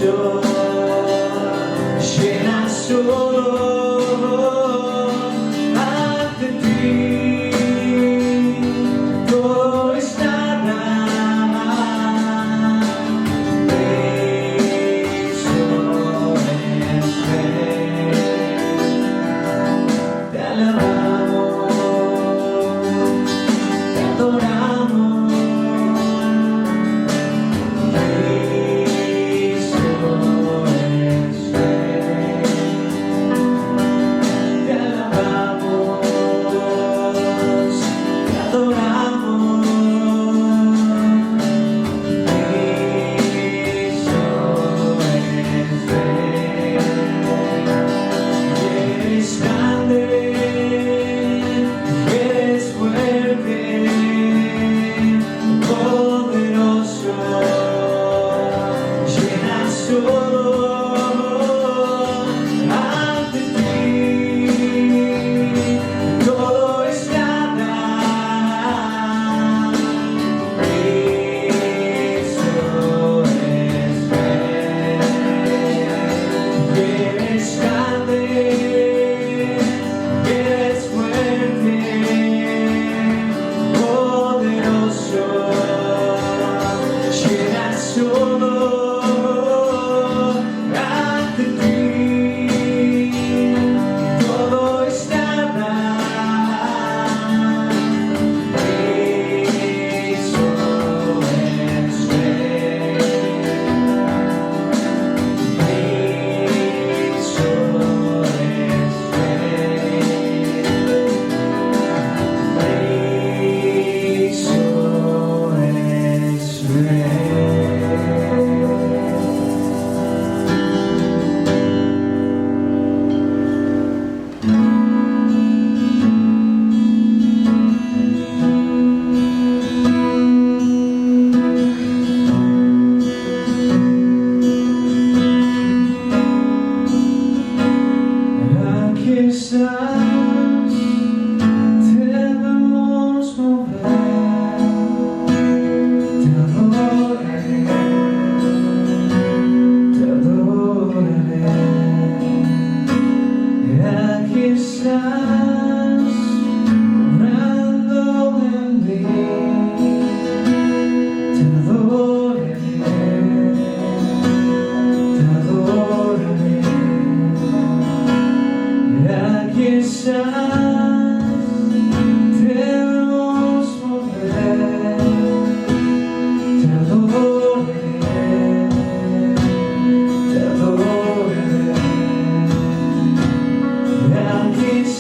poderoso llena solo ante ti. Todo es nada, eso es fe. Te alabamos, te adoramos.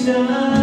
Shine.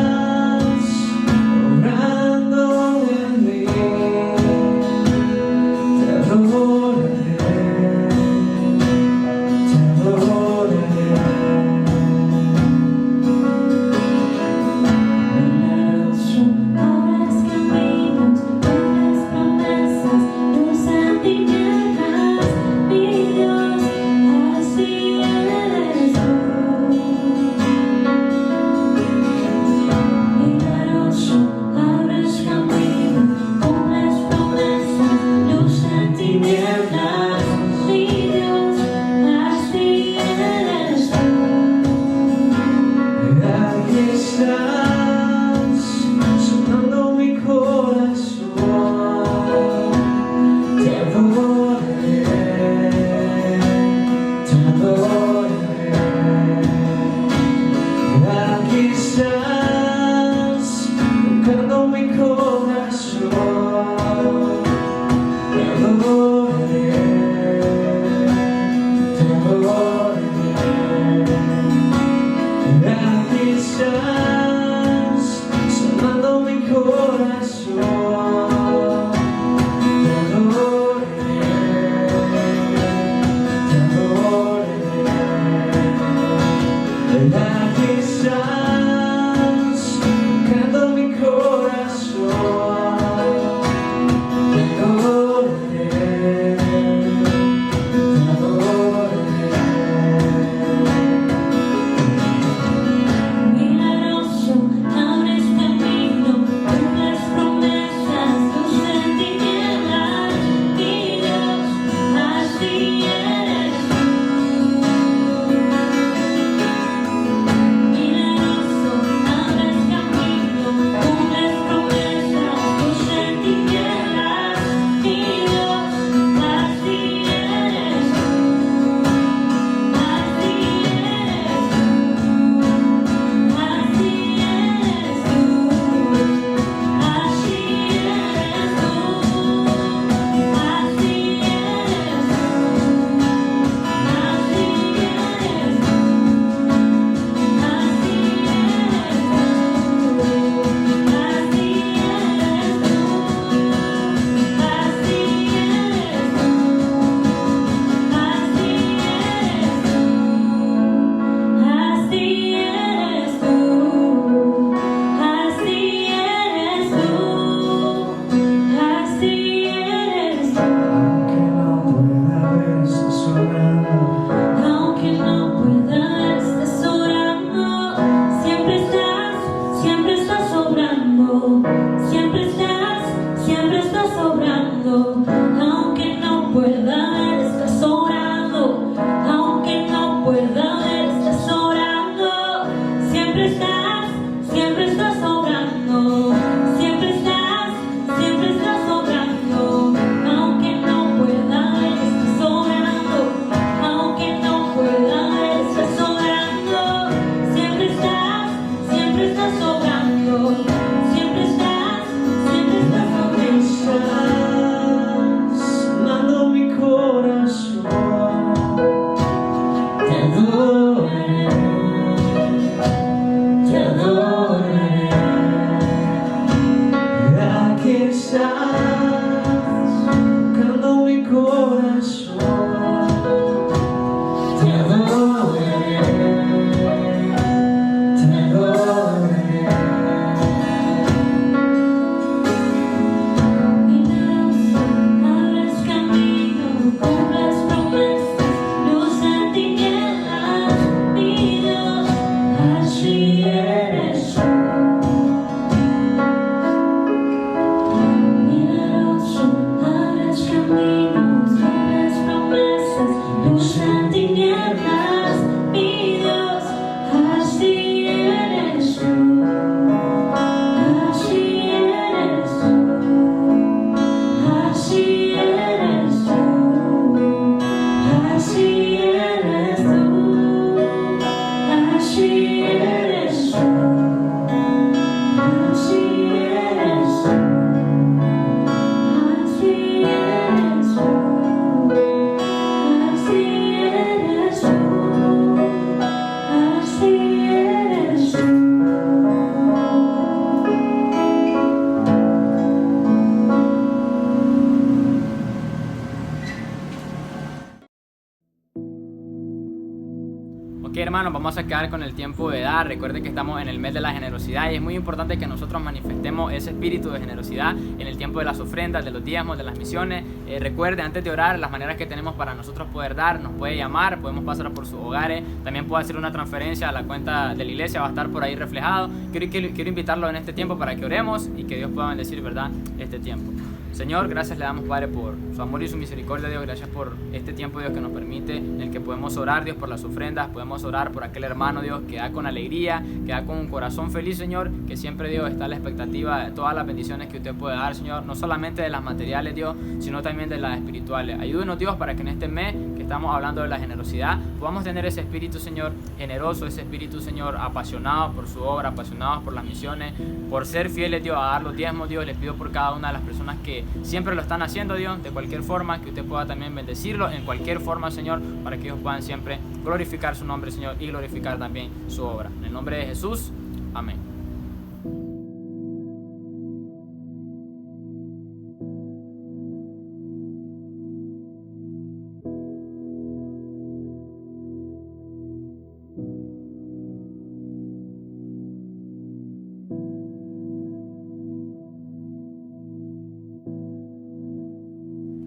Ok, hermanos, vamos a quedar con el tiempo de dar. Recuerden que estamos en el mes de la generosidad y es muy importante que nosotros manifestemos ese espíritu de generosidad en el tiempo de las ofrendas, de los diezmos, de las misiones. Recuerde, antes de orar, las maneras que tenemos para nosotros poder dar. Nos puede llamar, podemos pasar por sus hogares, también puede hacer una transferencia a la cuenta de la iglesia, va a estar por ahí reflejado. Quiero invitarlo en este tiempo para que oremos y que Dios pueda bendecir, ¿verdad?, este tiempo. Señor, gracias le damos, Padre, por su amor y su misericordia, Dios. Gracias por este tiempo, Dios, que nos permite, en el que podemos orar, Dios, por las ofrendas, podemos orar por aquel hermano, Dios, que da con alegría, que da con un corazón feliz, Señor, que siempre, Dios, está a la expectativa de todas las bendiciones que usted puede dar, Señor, no solamente de las materiales, Dios, sino también de las espirituales. Ayúdenos, Dios, para que en este mes que estamos hablando de la generosidad, podamos tener ese espíritu, Señor, generoso, ese espíritu, Señor, apasionado por su obra, apasionado por las misiones, por ser fieles, Dios, a dar los diezmos, Dios. Les pido por cada una de las personas que siempre lo están haciendo, Dios, de cualquier forma, que usted pueda también bendecirlo en cualquier forma, Señor, para que ellos puedan siempre glorificar su nombre, Señor, y glorificar también su obra. En el nombre de Jesús, amén.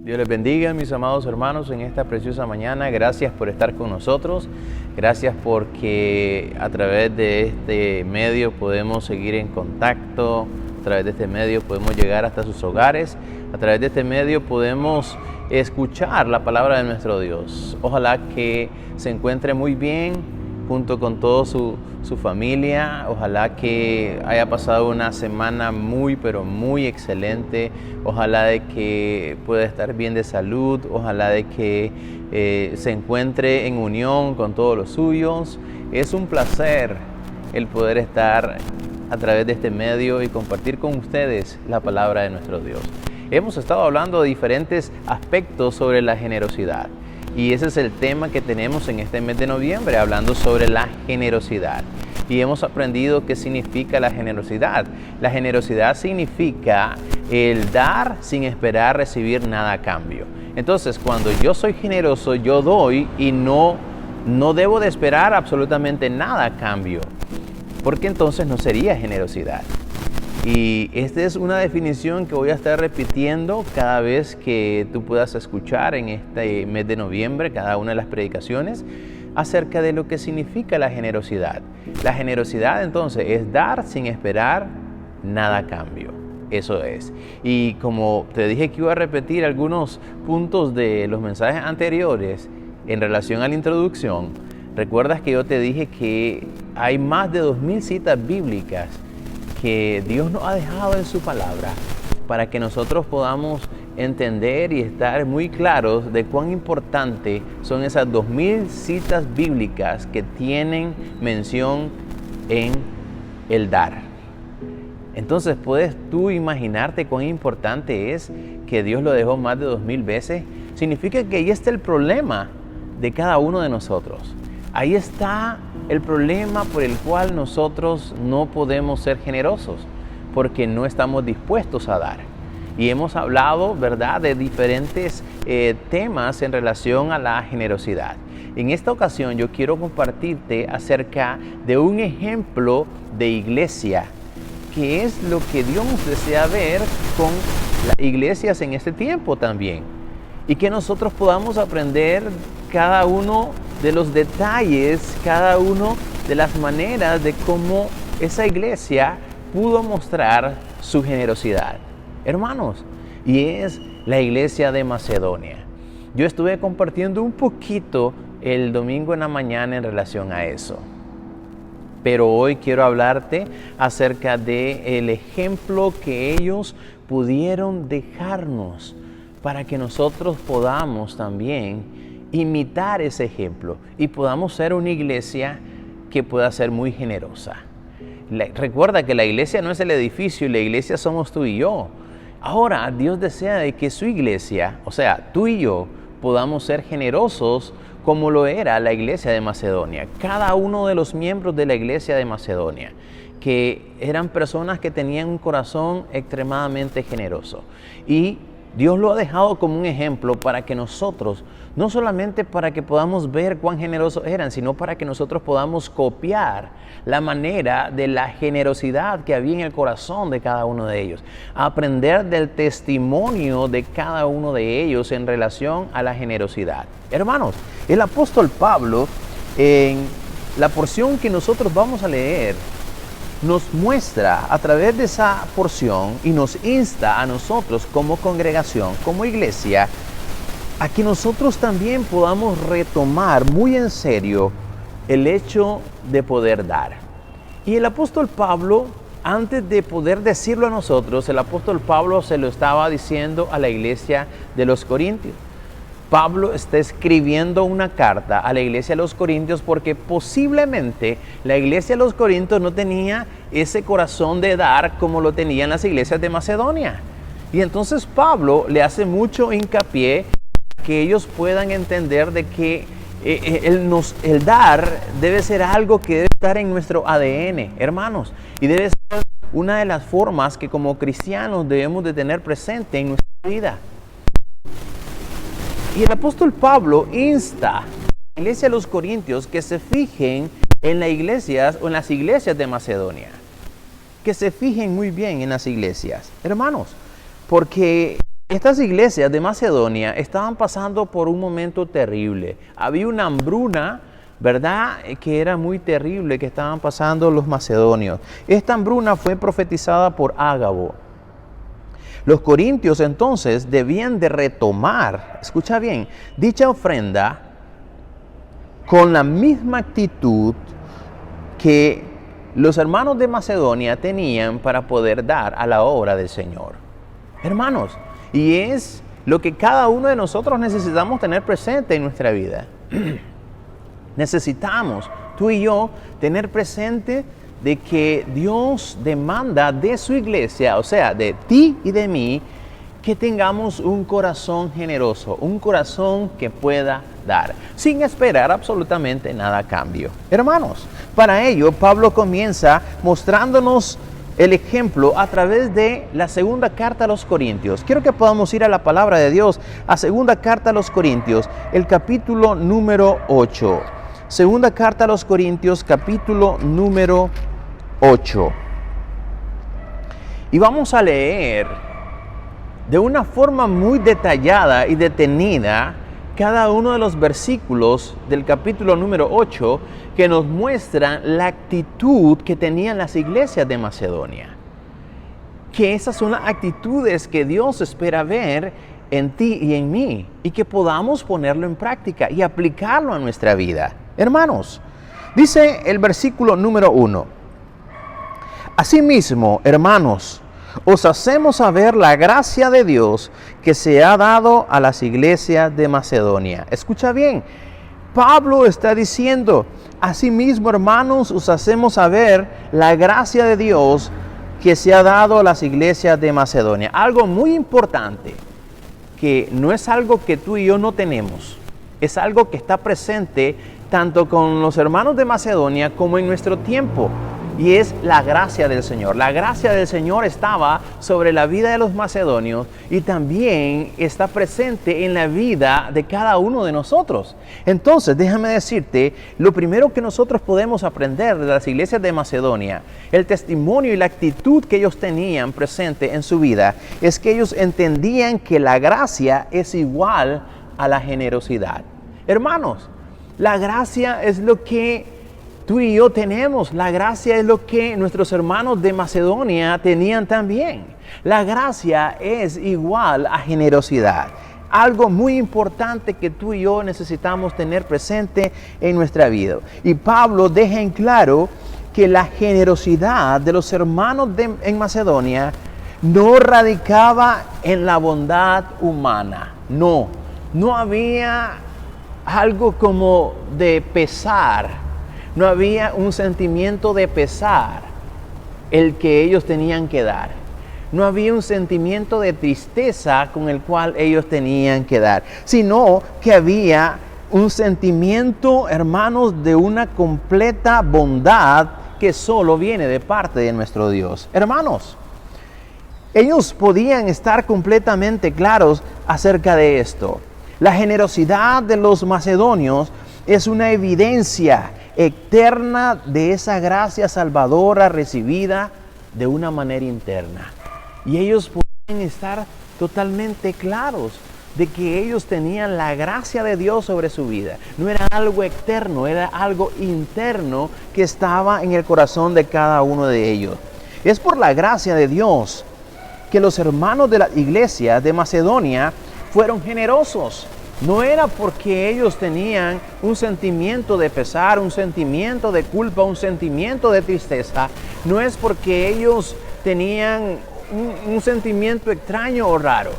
Dios les bendiga, mis amados hermanos, en esta preciosa mañana. Gracias por estar con nosotros. Gracias porque a través de este medio podemos seguir en contacto. A través de este medio podemos llegar hasta sus hogares. A través de este medio podemos escuchar la palabra de nuestro Dios. Ojalá que se encuentre muy bien junto con toda su familia. Ojalá que haya pasado una semana muy, pero muy excelente. Ojalá de que pueda estar bien de salud. Ojalá de que se encuentre en unión con todos los suyos. Es un placer el poder estar a través de este medio y compartir con ustedes la palabra de nuestro Dios. Hemos estado hablando de diferentes aspectos sobre la generosidad. Y ese es el tema que tenemos en este mes de noviembre, hablando sobre la generosidad. Y hemos aprendido qué significa la generosidad. La generosidad significa el dar sin esperar recibir nada a cambio. Entonces, cuando yo soy generoso, yo doy y no debo de esperar absolutamente nada a cambio, porque entonces no sería generosidad. Y esta es una definición que voy a estar repitiendo cada vez que tú puedas escuchar en este mes de noviembre, cada una de las predicaciones, acerca de lo que significa la generosidad. La generosidad entonces es dar sin esperar nada a cambio. Eso es. Y como te dije que iba a repetir algunos puntos de los mensajes anteriores en relación a la introducción, recuerdas que yo te dije que hay más de 2000 citas bíblicas que Dios nos ha dejado en su palabra para que nosotros podamos entender y estar muy claros de cuán importante son esas 2000 citas bíblicas que tienen mención en el dar. Entonces, ¿puedes tú imaginarte cuán importante es que Dios lo dejó más de 2000 veces? Significa que ahí está el problema de cada uno de nosotros. Ahí está el problema por el cual nosotros no podemos ser generosos, porque no estamos dispuestos a dar. Y hemos hablado, ¿verdad?, de diferentes temas en relación a la generosidad. En esta ocasión yo quiero compartirte acerca de un ejemplo de iglesia, que es lo que Dios desea ver con las iglesias en este tiempo también. Y que nosotros podamos aprender cada uno de los detalles, cada uno de las maneras de cómo esa iglesia pudo mostrar su generosidad. Hermanos, y es la iglesia de Macedonia. Yo estuve compartiendo un poquito el domingo en la mañana en relación a eso. Pero hoy quiero hablarte acerca del ejemplo que ellos pudieron dejarnos para que nosotros podamos también imitar ese ejemplo y podamos ser una iglesia que pueda ser muy generosa. Recuerda que la iglesia no es el edificio y la iglesia somos tú y yo. Ahora Dios desea de que su iglesia, o sea, tú y yo, podamos ser generosos como lo era la iglesia de Macedonia. Cada uno de los miembros de la iglesia de Macedonia, que eran personas que tenían un corazón extremadamente generoso. Y Dios lo ha dejado como un ejemplo para que nosotros no solamente para que podamos ver cuán generosos eran, sino para que nosotros podamos copiar la manera de la generosidad que había en el corazón de cada uno de ellos, aprender del testimonio de cada uno de ellos en relación a la generosidad. Hermanos, el apóstol Pablo, en la porción que nosotros vamos a leer, nos muestra a través de esa porción y nos insta a nosotros como congregación, como iglesia, a que nosotros también podamos retomar muy en serio el hecho de poder dar. Y el apóstol Pablo, antes de poder decirlo a nosotros, el apóstol Pablo se lo estaba diciendo a la iglesia de los Corintios. Pablo está escribiendo una carta a la iglesia de los Corintios porque posiblemente la iglesia de los Corintios no tenía ese corazón de dar como lo tenían las iglesias de Macedonia. Y entonces Pablo le hace mucho hincapié que ellos puedan entender de que el dar debe ser algo que debe estar en nuestro ADN, hermanos, y debe ser una de las formas que como cristianos debemos de tener presente en nuestra vida. Y el apóstol Pablo insta a la iglesia de los Corintios que se fijen en las iglesias o en las iglesias de Macedonia, que se fijen muy bien en las iglesias, hermanos, porque estas iglesias de Macedonia estaban pasando por un momento terrible. Había una hambruna, ¿verdad?, que era muy terrible que estaban pasando los macedonios. Esta hambruna fue profetizada por Ágabo. Los corintios entonces debían de retomar, escucha bien, dicha ofrenda con la misma actitud que los hermanos de Macedonia tenían para poder dar a la obra del Señor. Hermanos, y es lo que cada uno de nosotros necesitamos tener presente en nuestra vida. Necesitamos, tú y yo, tener presente de que Dios demanda de su iglesia, o sea, de ti y de mí, que tengamos un corazón generoso, un corazón que pueda dar, sin esperar absolutamente nada a cambio. Hermanos, para ello Pablo comienza mostrándonos el ejemplo a través de la segunda carta a los Corintios. Quiero que podamos ir a la palabra de Dios, a segunda carta a los Corintios, el capítulo número 8. Segunda carta a los Corintios, capítulo número 8. Y vamos a leer de una forma muy detallada y detenida cada uno de los versículos del capítulo número 8 que nos muestran la actitud que tenían las iglesias de Macedonia. Que esas son las actitudes que Dios espera ver en ti y en mí y que podamos ponerlo en práctica y aplicarlo a nuestra vida. Hermanos, dice el versículo número 1. Asimismo, hermanos, os hacemos saber la gracia de Dios que se ha dado a las iglesias de Macedonia. Escucha bien, Pablo está diciendo, asimismo, hermanos, os hacemos saber la gracia de Dios que se ha dado a las iglesias de Macedonia. Algo muy importante, que no es algo que tú y yo no tenemos, es algo que está presente tanto con los hermanos de Macedonia como en nuestro tiempo. Y es la gracia del Señor. La gracia del Señor estaba sobre la vida de los macedonios y también está presente en la vida de cada uno de nosotros. Entonces, déjame decirte, lo primero que nosotros podemos aprender de las iglesias de Macedonia, el testimonio y la actitud que ellos tenían presente en su vida, es que ellos entendían que la gracia es igual a la generosidad. Hermanos, la gracia es lo que tú y yo tenemos. La gracia es lo que nuestros hermanos de Macedonia tenían también. La gracia es igual a generosidad. Algo muy importante que tú y yo necesitamos tener presente en nuestra vida. Y Pablo deja en claro que la generosidad de los hermanos en Macedonia no radicaba en la bondad humana. No había algo como de pesar. No había un sentimiento de pesar el que ellos tenían que dar. No había un sentimiento de tristeza con el cual ellos tenían que dar, sino que había un sentimiento, hermanos, de una completa bondad que solo viene de parte de nuestro Dios. Hermanos, ellos podían estar completamente claros acerca de esto. La generosidad de los macedonios es una evidencia eterna de esa gracia salvadora recibida de una manera interna. Y ellos pueden estar totalmente claros de que ellos tenían la gracia de Dios sobre su vida. No era algo externo, era algo interno que estaba en el corazón de cada uno de ellos. Es por la gracia de Dios que los hermanos de la iglesia de Macedonia fueron generosos. No era porque ellos tenían un sentimiento de pesar, un sentimiento de culpa, un sentimiento de tristeza. No es porque ellos tenían un sentimiento extraño o raro.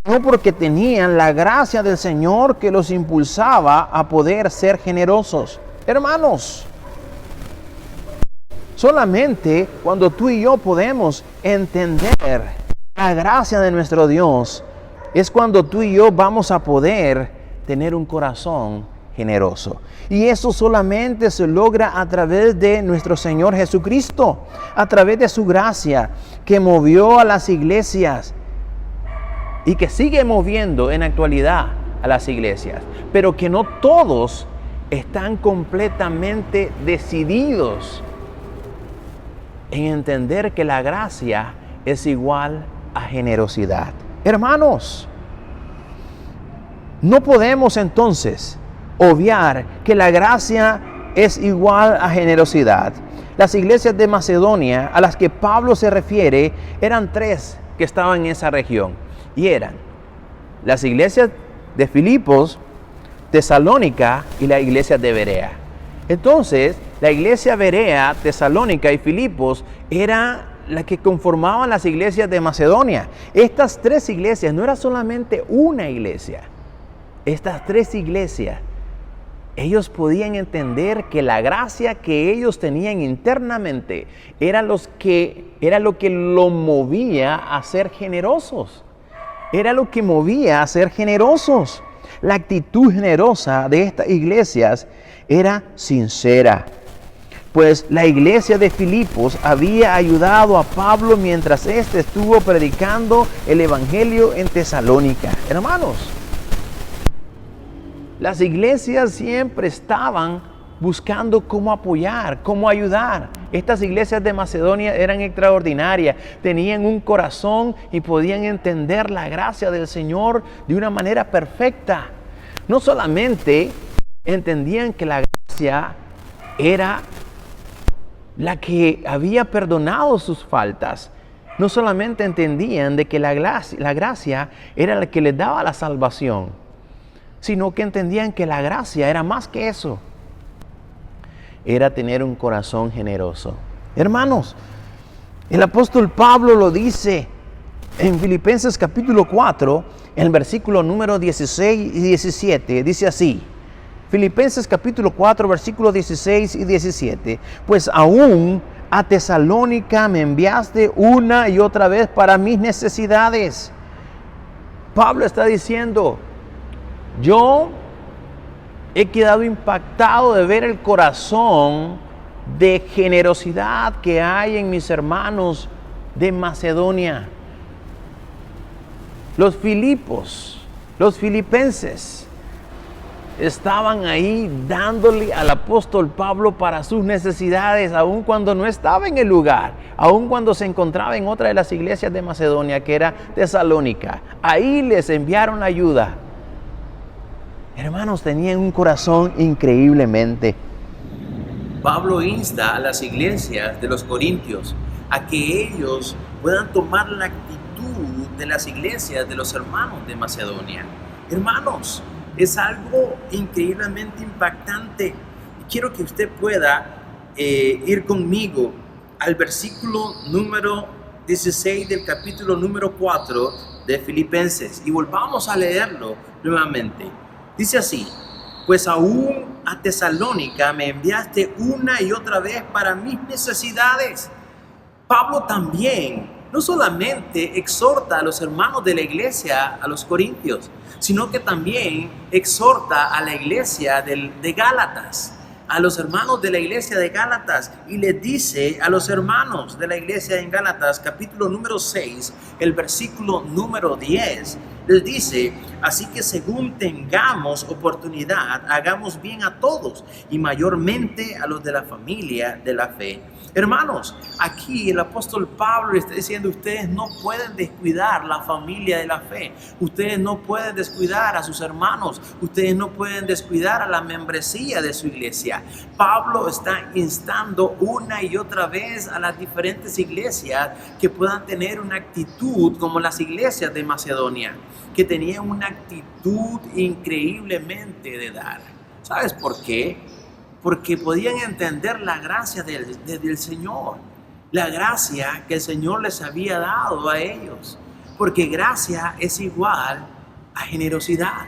No, porque tenían la gracia del Señor que los impulsaba a poder ser generosos. Hermanos, solamente cuando tú y yo podemos entender la gracia de nuestro Dios, es cuando tú y yo vamos a poder tener un corazón generoso. Y eso solamente se logra a través de nuestro Señor Jesucristo, a través de su gracia que movió a las iglesias y que sigue moviendo en la actualidad a las iglesias, pero que no todos están completamente decididos en entender que la gracia es igual a generosidad. Hermanos, no podemos entonces obviar que la gracia es igual a generosidad. Las iglesias de Macedonia a las que Pablo se refiere eran tres que estaban en esa región. Y eran las iglesias de Filipos, Tesalónica y la iglesia de Berea. Entonces, la iglesia Berea, Tesalónica y Filipos era la que conformaban las iglesias de Macedonia. Estas tres iglesias no era solamente una iglesia. Estas tres iglesias, ellos podían entender que la gracia que ellos tenían internamente era lo que los movía a ser generosos. Era lo que movía a ser generosos. La actitud generosa de estas iglesias era sincera. Pues la iglesia de Filipos había ayudado a Pablo mientras éste estuvo predicando el evangelio en Tesalónica. Hermanos, las iglesias siempre estaban buscando cómo apoyar, cómo ayudar. Estas iglesias de Macedonia eran extraordinarias, tenían un corazón y podían entender la gracia del Señor de una manera perfecta. No solamente entendían que la gracia era la que había perdonado sus faltas, no solamente entendían de que la gracia era la que les daba la salvación, sino que entendían que la gracia era más que eso. Era tener un corazón generoso. Hermanos, el apóstol Pablo lo dice en Filipenses capítulo 4, en el versículo número 16 y 17, dice así. Filipenses capítulo 4, versículos 16 y 17. Pues aún a Tesalónica me enviaste una y otra vez para mis necesidades. Pablo está diciendo, yo he quedado impactado de ver el corazón de generosidad que hay en mis hermanos de Macedonia. Los Filipos, los filipenses, estaban ahí dándole al apóstol Pablo para sus necesidades, aun cuando no estaba en el lugar, aun cuando se encontraba en otra de las iglesias de Macedonia, que era Tesalónica. Ahí les enviaron ayuda. Hermanos, tenían un corazón increíblemente. Pablo insta a las iglesias de los Corintios a que ellos puedan tomar la actitud de las iglesias de los hermanos de Macedonia. Hermanos, es algo increíblemente impactante. Y quiero que usted pueda ir conmigo al versículo número 16 del capítulo número 4 de Filipenses y volvamos a leerlo nuevamente. Dice así, pues aún a Tesalónica me enviaste una y otra vez para mis necesidades. Pablo también no solamente exhorta a los hermanos de la iglesia, a los corintios, sino que también exhorta a la iglesia de Gálatas, a los hermanos de la iglesia de Gálatas, y les dice a los hermanos de la iglesia en Gálatas, capítulo número 6, el versículo número 10, Les dice, así que según tengamos oportunidad, hagamos bien a todos y mayormente a los de la familia de la fe. Hermanos, aquí el apóstol Pablo le está diciendo, ustedes no pueden descuidar la familia de la fe, ustedes no pueden descuidar a sus hermanos, ustedes no pueden descuidar a la membresía de su iglesia. Pablo está instando una y otra vez a las diferentes iglesias que puedan tener una actitud como las iglesias de Macedonia, que tenían una actitud increíblemente de dar. ¿Sabes por qué? Porque podían entender la gracia del Señor, la gracia que el Señor les había dado a ellos, porque gracia es igual a generosidad.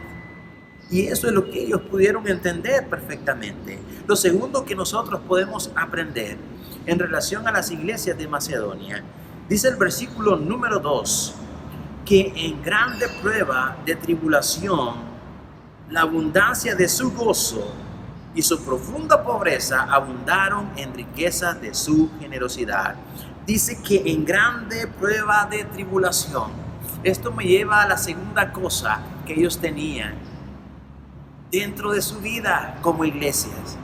Y eso es lo que ellos pudieron entender perfectamente. Lo segundo que nosotros podemos aprender en relación a las iglesias de Macedonia, dice el versículo número 2, que en grande prueba de tribulación, la abundancia de su gozo y su profunda pobreza abundaron en riqueza de su generosidad. Dice que en grande prueba de tribulación. Esto me lleva a la segunda cosa que ellos tenían dentro de su vida como iglesias,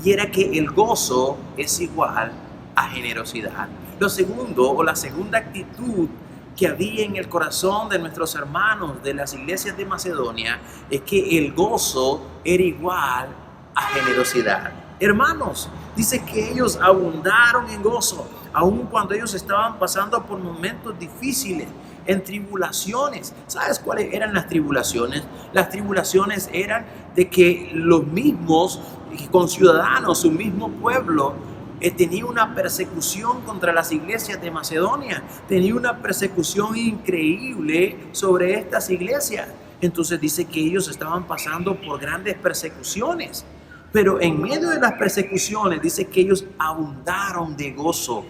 y era que el gozo es igual a generosidad. Lo segundo, o la segunda actitud que había en el corazón de nuestros hermanos de las iglesias de Macedonia, es que el gozo era igual a generosidad. Hermanos, dice que ellos abundaron en gozo, aun cuando ellos estaban pasando por momentos difíciles, en tribulaciones. ¿Sabes cuáles eran las tribulaciones? Las tribulaciones eran de que los mismos conciudadanos, su mismo pueblo, tenía una persecución contra las iglesias de Macedonia, tenía una persecución increíble sobre estas iglesias. Entonces dice que ellos estaban pasando por grandes persecuciones, pero en medio de las persecuciones dice que ellos abundaron de gozo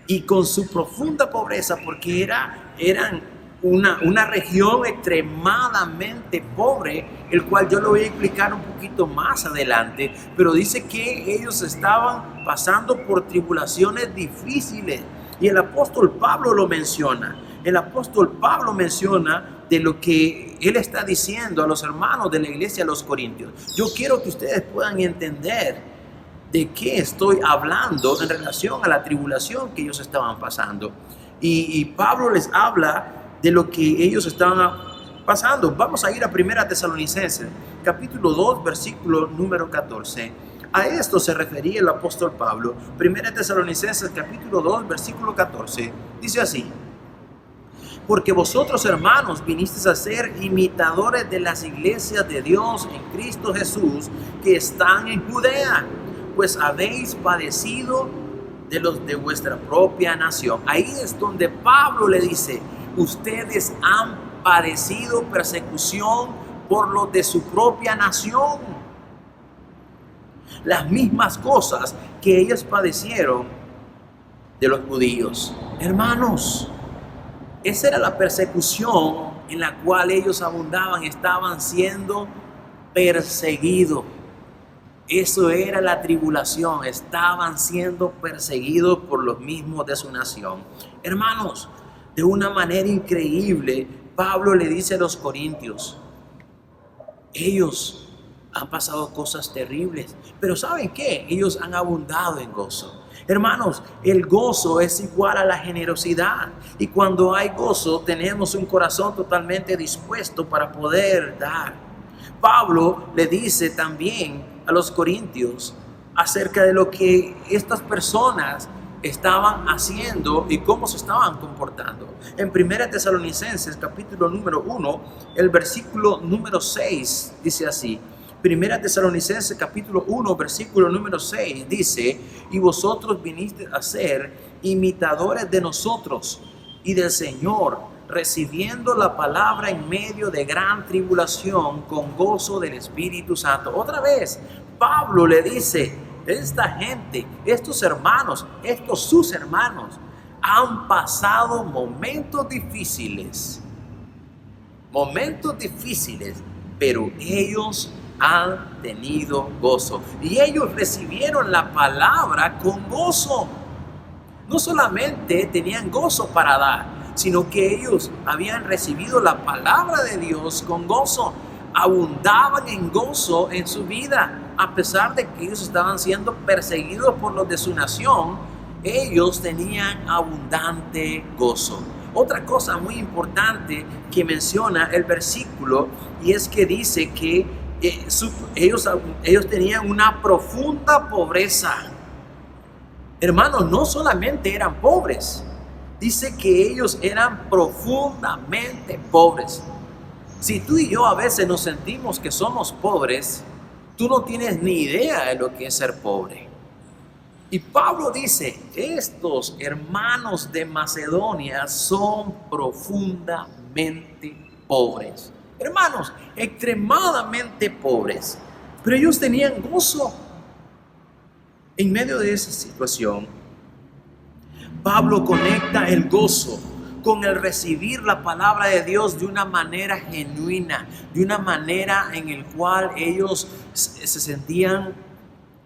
y con su profunda pobreza, porque eran una región extremadamente pobre, el cual yo lo voy a explicar un poquito más adelante, pero dice que ellos estaban pasando por tribulaciones difíciles, y el apóstol Pablo lo menciona. El apóstol Pablo menciona de lo que él está diciendo a los hermanos de la iglesia de los Corintios. Yo quiero que ustedes puedan entender de qué estoy hablando en relación a la tribulación que ellos estaban pasando. Y Pablo les habla de lo que ellos estaban pasando. Vamos a ir a 1 Tesalonicenses, capítulo 2, versículo número 14. A esto se refería el apóstol Pablo. 1 Tesalonicenses, capítulo 2, versículo 14. Dice así: porque vosotros, hermanos, vinisteis a ser imitadores de las iglesias de Dios en Cristo Jesús que están en Judea, pues habéis padecido de los de vuestra propia nación. Ahí es donde Pablo le dice, ustedes han padecido persecución por los de su propia nación. Las mismas cosas que ellos padecieron de los judíos. Hermanos, esa era la persecución en la cual ellos abundaban, estaban siendo perseguidos. Eso era la tribulación, estaban siendo perseguidos por los mismos de su nación. Hermanos, de una manera increíble, Pablo le dice a los corintios, ellos han pasado cosas terribles, pero ¿saben qué? Ellos han abundado en gozo. Hermanos, el gozo es igual a la generosidad, y cuando hay gozo tenemos un corazón totalmente dispuesto para poder dar. Pablo le dice también a los corintios acerca de lo que estas personas estaban haciendo y cómo se estaban comportando. En 1 Tesalonicenses, capítulo número 1, el versículo número 6 dice así. 1 Tesalonicenses, capítulo 1, versículo número 6 dice: y vosotros vinisteis a ser imitadores de nosotros y del Señor, recibiendo la palabra en medio de gran tribulación con gozo del Espíritu Santo. Otra vez, Pablo le dice, esta gente, estos hermanos, estos sus hermanos, han pasado momentos difíciles, pero ellos han tenido gozo. Y ellos recibieron la palabra con gozo. No solamente tenían gozo para dar, sino que ellos habían recibido la palabra de Dios con gozo, abundaban en gozo en su vida, a pesar de que ellos estaban siendo perseguidos por los de su nación, ellos tenían abundante gozo. Otra cosa muy importante que menciona el versículo, y es que dice que ellos tenían una profunda pobreza. Hermanos, no solamente eran pobres, dice que ellos eran profundamente pobres. Si tú y yo a veces nos sentimos que somos pobres, tú no tienes ni idea de lo que es ser pobre. Y Pablo dice, estos hermanos de Macedonia son profundamente pobres. Hermanos, extremadamente pobres. Pero ellos tenían gozo. En medio de esa situación, Pablo conecta el gozo con el recibir la palabra de Dios de una manera genuina, de una manera en el cual ellos se sentían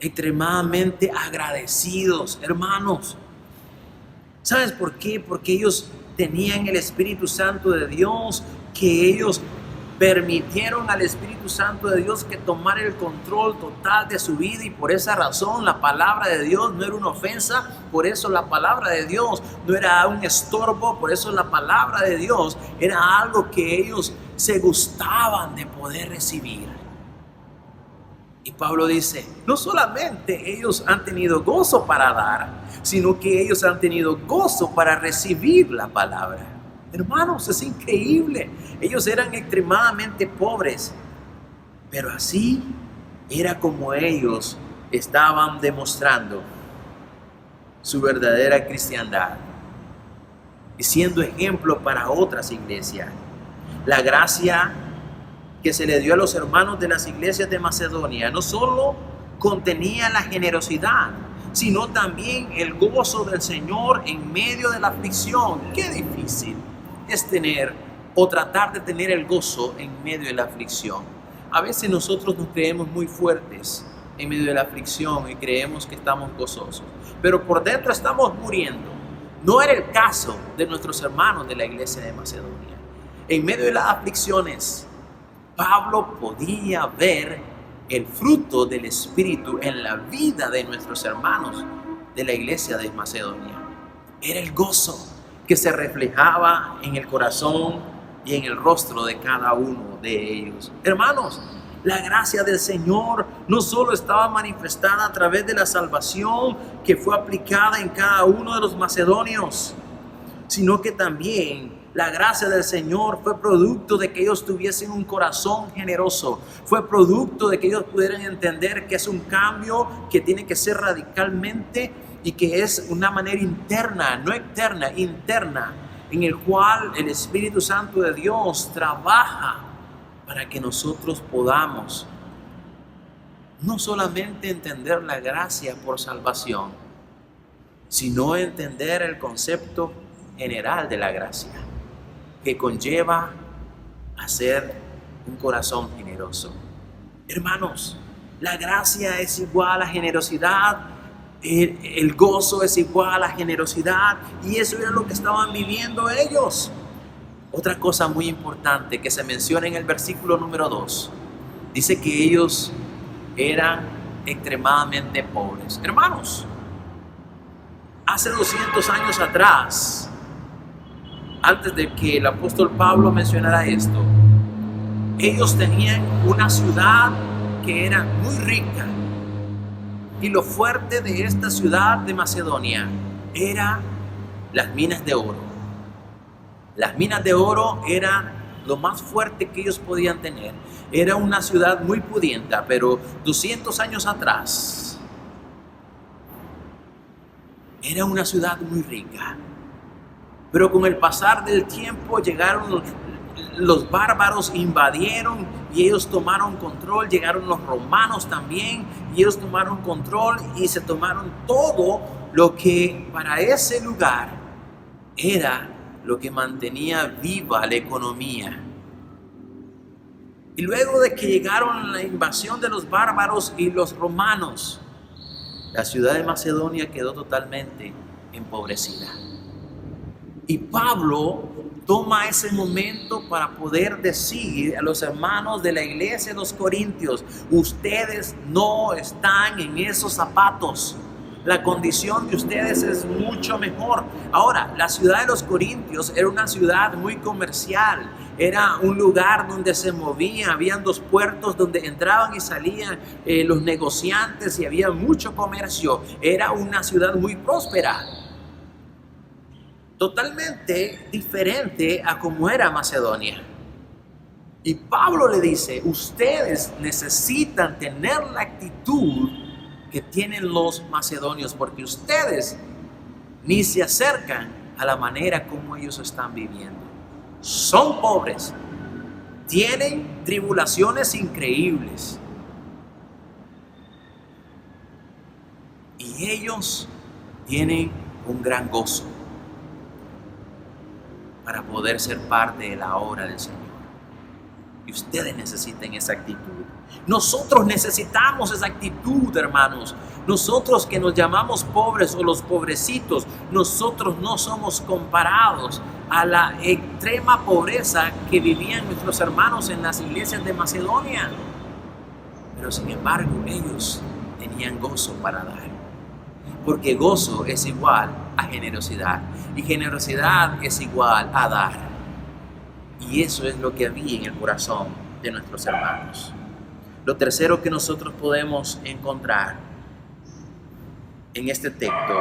extremadamente agradecidos. Hermanos, ¿sabes por qué? Porque ellos tenían el Espíritu Santo de Dios, que ellos permitieron al Espíritu Santo de Dios que tomara el control total de su vida, y por esa razón la palabra de Dios no era una ofensa, por eso la palabra de Dios no era un estorbo, por eso la palabra de Dios era algo que ellos se gustaban de poder recibir. Y Pablo dice, no solamente ellos han tenido gozo para dar, sino que ellos han tenido gozo para recibir la palabra. Hermanos, es increíble. Ellos eran extremadamente pobres, pero así era como ellos estaban demostrando su verdadera cristiandad y siendo ejemplo para otras iglesias. La gracia que se le dio a los hermanos de las iglesias de Macedonia no solo contenía la generosidad, sino también el gozo del Señor en medio de la aflicción. Qué difícil es tener o tratar de tener el gozo en medio de la aflicción. A veces nosotros nos creemos muy fuertes en medio de la aflicción y creemos que estamos gozosos, pero por dentro estamos muriendo. No era el caso de nuestros hermanos de la iglesia de Macedonia. En medio de las aflicciones, Pablo podía ver el fruto del Espíritu en la vida de nuestros hermanos de la iglesia de Macedonia. Era el gozo que se reflejaba en el corazón y en el rostro de cada uno de ellos. Hermanos, la gracia del Señor no solo estaba manifestada a través de la salvación que fue aplicada en cada uno de los macedonios, sino que también la gracia del Señor fue producto de que ellos tuviesen un corazón generoso. Fue producto de que ellos pudieran entender que es un cambio que tiene que ser radicalmente y que es una manera interna, no externa, interna, en el cual el Espíritu Santo de Dios trabaja para que nosotros podamos no solamente entender la gracia por salvación, sino entender el concepto general de la gracia, que conlleva a ser un corazón generoso. Hermanos, la gracia es igual a la generosidad, el gozo es igual a la generosidad, y eso era lo que estaban viviendo ellos. Otra cosa muy importante que se menciona en el versículo número 2, dice que ellos eran extremadamente pobres. Hermanos, hace 200 años atrás, antes de que el apóstol Pablo mencionara esto, ellos tenían una ciudad que era muy rica, y lo fuerte de esta ciudad de Macedonia eran las minas de oro. Las minas de oro eran lo más fuerte que ellos podían tener. Era una ciudad muy pudiente, pero 200 años atrás era una ciudad muy rica. Pero con el pasar del tiempo llegaron los bárbaros, invadieron y ellos tomaron control. Llegaron los romanos también y ellos tomaron control y se tomaron todo lo que para ese lugar era lo que mantenía viva la economía. Y luego de que llegaron la invasión de los bárbaros y los romanos, la ciudad de Macedonia quedó totalmente empobrecida. Y Pablo toma ese momento para poder decir a los hermanos de la iglesia de los Corintios: ustedes no están en esos zapatos. La condición de ustedes es mucho mejor. Ahora, la ciudad de los Corintios era una ciudad muy comercial. Era un lugar donde se movían, habían 2 puertos donde entraban y salían los negociantes y había mucho comercio. Era una ciudad muy próspera. Totalmente diferente a como era Macedonia. Y Pablo le dice: ustedes necesitan tener la actitud que tienen los macedonios, porque ustedes ni se acercan a la manera como ellos están viviendo. Son pobres, tienen tribulaciones increíbles, y ellos tienen un gran gozo para poder ser parte de la obra del Señor. Y ustedes necesitan esa actitud. Nosotros necesitamos esa actitud, hermanos. Nosotros que nos llamamos pobres o los pobrecitos, nosotros no somos comparados a la extrema pobreza que vivían nuestros hermanos en las iglesias de Macedonia. Pero sin embargo, ellos tenían gozo para dar. Porque gozo es igual a generosidad. Y generosidad es igual a dar. Y eso es lo que había en el corazón de nuestros hermanos. Lo tercero que nosotros podemos encontrar en este texto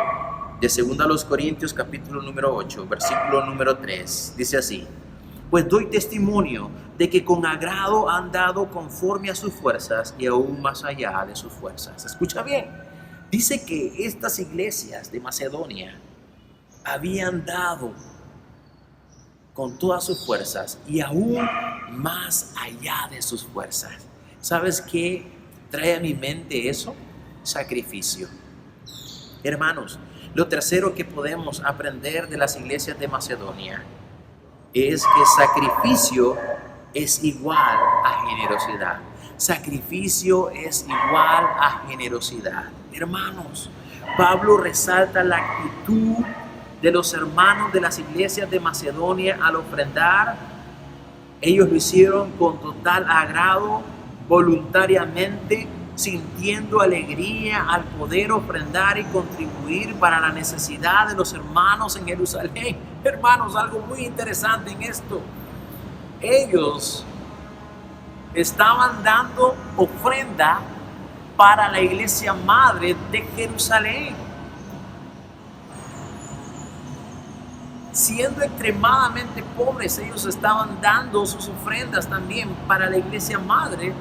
de 2 Corintios capítulo número 8, versículo número 3, dice así: pues doy testimonio de que con agrado han dado conforme a sus fuerzas y aún más allá de sus fuerzas. Escucha bien, dice que estas iglesias de Macedonia habían dado con todas sus fuerzas y aún más allá de sus fuerzas. ¿Sabes qué trae a mi mente eso? Sacrificio. Hermanos, lo tercero que podemos aprender de las iglesias de Macedonia es que sacrificio es igual a generosidad. Sacrificio es igual a generosidad. Hermanos, Pablo resalta la actitud de los hermanos de las iglesias de Macedonia al ofrendar. Ellos lo hicieron con total agrado, voluntariamente, sintiendo alegría al poder ofrendar y contribuir para la necesidad de los hermanos en Jerusalén. Hermanos, algo muy interesante en esto: ellos estaban dando ofrenda para la iglesia madre de Jerusalén. Siendo extremadamente pobres, ellos estaban dando sus ofrendas también para la iglesia madre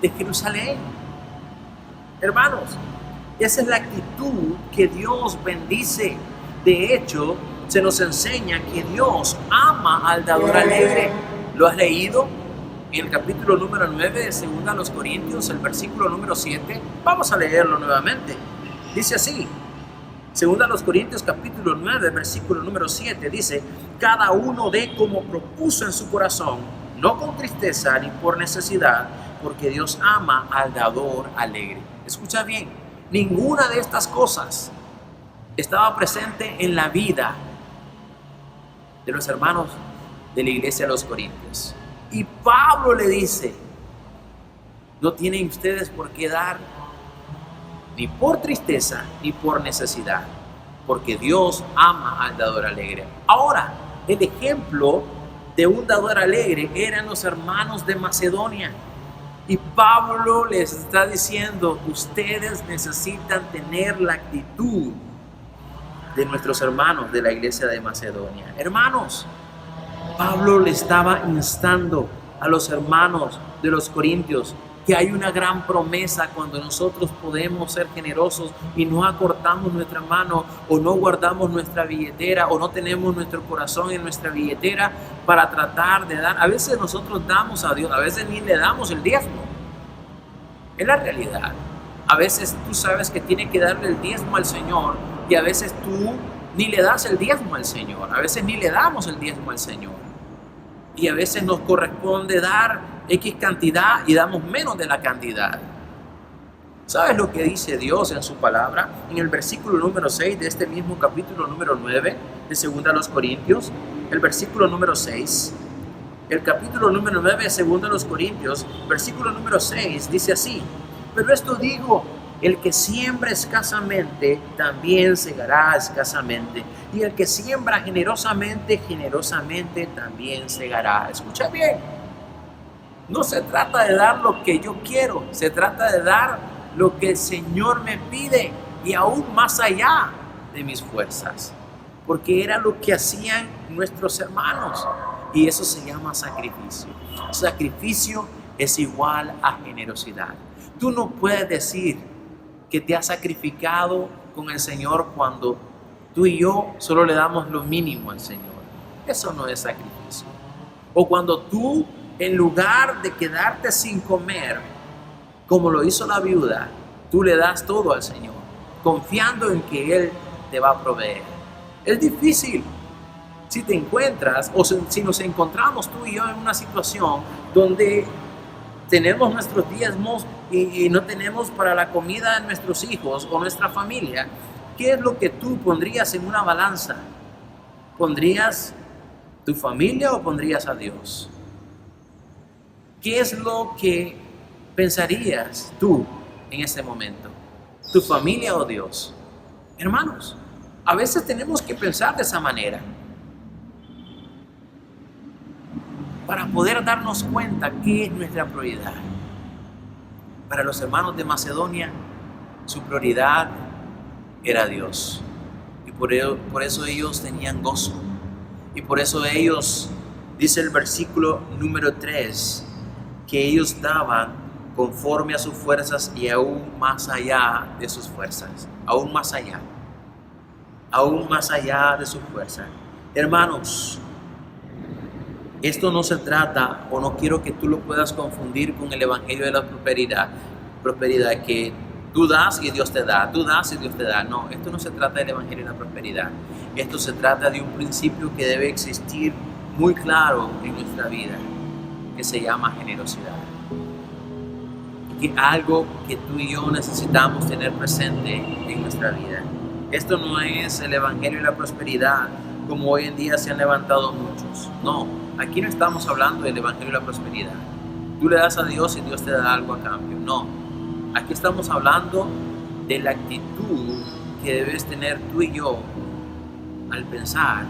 de Jerusalén. Hermanos, esa es la actitud que Dios bendice. De hecho, se nos enseña que Dios ama al dador alegre. ¿Lo has leído? En el capítulo número 9 de 2 Corintios, el versículo número 7. Vamos a leerlo nuevamente. Dice así: 2 Corintios capítulo 9, versículo número 7, dice: cada uno dé como propuso en su corazón, no con tristeza ni por necesidad, porque Dios ama al dador alegre. Escucha bien, ninguna de estas cosas estaba presente en la vida de los hermanos de la iglesia de los Corintios. Y Pablo le dice: no tienen ustedes por qué dar ni por tristeza ni por necesidad, porque Dios ama al dador alegre. Ahora, el ejemplo de un dador alegre eran los hermanos de Macedonia. Y Pablo les está diciendo: ustedes necesitan tener la actitud de nuestros hermanos de la iglesia de Macedonia. Hermanos, Pablo le estaba instando a los hermanos de los Corintios que hay una gran promesa cuando nosotros podemos ser generosos y no acortamos nuestra mano o no guardamos nuestra billetera o no tenemos nuestro corazón en nuestra billetera para tratar de dar. A veces nosotros damos a Dios, a veces ni le damos el diezmo. Es la realidad. A veces tú sabes que tienes que darle el diezmo al Señor y a veces tú ni le das el diezmo al Señor. A veces ni le damos el diezmo al Señor. Y a veces nos corresponde dar X cantidad y damos menos de la cantidad. ¿Sabes lo que dice Dios en su palabra? En el versículo número 6 de este mismo capítulo número 9 de 2 Corintios, el versículo número 6. El capítulo número 9 de 2 Corintios, versículo número 6, dice así: pero esto digo, el que siembra escasamente, también segará escasamente. Y el que siembra generosamente, generosamente también segará. Escucha bien. No se trata de dar lo que yo quiero. Se trata de dar lo que el Señor me pide. Y aún más allá de mis fuerzas. Porque era lo que hacían nuestros hermanos. Y eso se llama sacrificio. Sacrificio es igual a generosidad. Tú no puedes decir que te has sacrificado con el Señor cuando tú y yo solo le damos lo mínimo al Señor. Eso no es sacrificio. O cuando tú, en lugar de quedarte sin comer, como lo hizo la viuda, tú le das todo al Señor, confiando en que Él te va a proveer. Es difícil. Si te encuentras, o si nos encontramos tú y yo en una situación donde tenemos nuestros diezmos y no tenemos para la comida de nuestros hijos o nuestra familia, ¿qué es lo que tú pondrías en una balanza? ¿Pondrías tu familia o pondrías a Dios? ¿Qué es lo que pensarías tú en ese momento? ¿Tu familia o Dios? Hermanos, a veces tenemos que pensar de esa manera para poder darnos cuenta qué es nuestra prioridad. Para los hermanos de Macedonia, su prioridad era Dios. Y por eso ellos tenían gozo. Y por eso ellos, dice el versículo número 3, que ellos daban conforme a sus fuerzas y aún más allá de sus fuerzas. Aún más allá de sus fuerzas. Hermanos, esto no se trata, o no quiero que tú lo puedas confundir con el evangelio de la prosperidad. Prosperidad que tú das y Dios te da, tú das y Dios te da. No, esto no se trata del evangelio de la prosperidad. Esto se trata de un principio que debe existir muy claro en nuestra vida, que se llama generosidad. Y que algo que tú y yo necesitamos tener presente en nuestra vida. Esto no es el evangelio de la prosperidad como hoy en día se han levantado muchos. No, aquí no estamos hablando del evangelio de la prosperidad. Tú le das a Dios y Dios te da algo a cambio. No, aquí estamos hablando de la actitud que debes tener tú y yo al pensar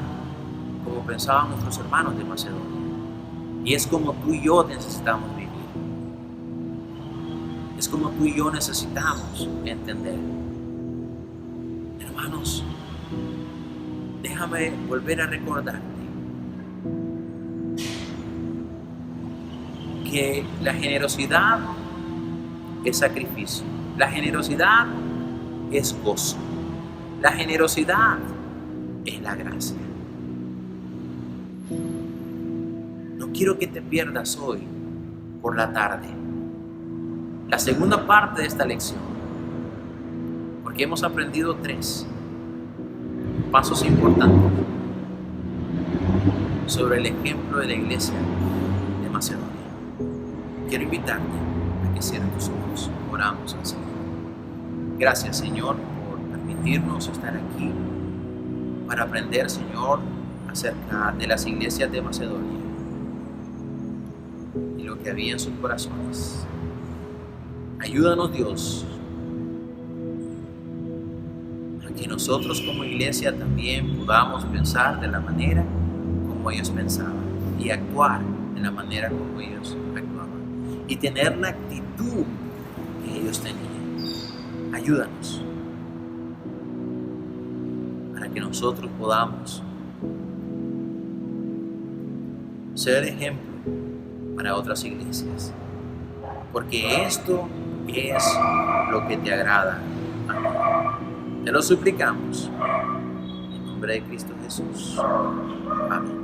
como pensaban nuestros hermanos de Macedonia. Y es como tú y yo necesitamos vivir. Es como tú y yo necesitamos entender. Hermanos, déjame volver a recordarte que la generosidad es sacrificio, la generosidad es gozo, la generosidad es la gracia. No quiero que te pierdas hoy por la tarde la segunda parte de esta lección, porque hemos aprendido 3 pasos importantes sobre el ejemplo de la iglesia de Macedonia. Quiero invitarte a que cierres tus ojos. Oramos al Señor. Gracias, Señor, por permitirnos estar aquí para aprender, Señor, acerca de las iglesias de Macedonia y lo que había en sus corazones. Ayúdanos, Dios, a que nosotros como iglesia también podamos pensar de la manera como ellos pensaban y actuar de la manera como ellos actuaban y tener la actitud que ellos tenían. Ayúdanos para que nosotros podamos ser ejemplo para otras iglesias, porque esto es lo que te agrada a ti. Te lo suplicamos en nombre de Cristo Jesús. Amén.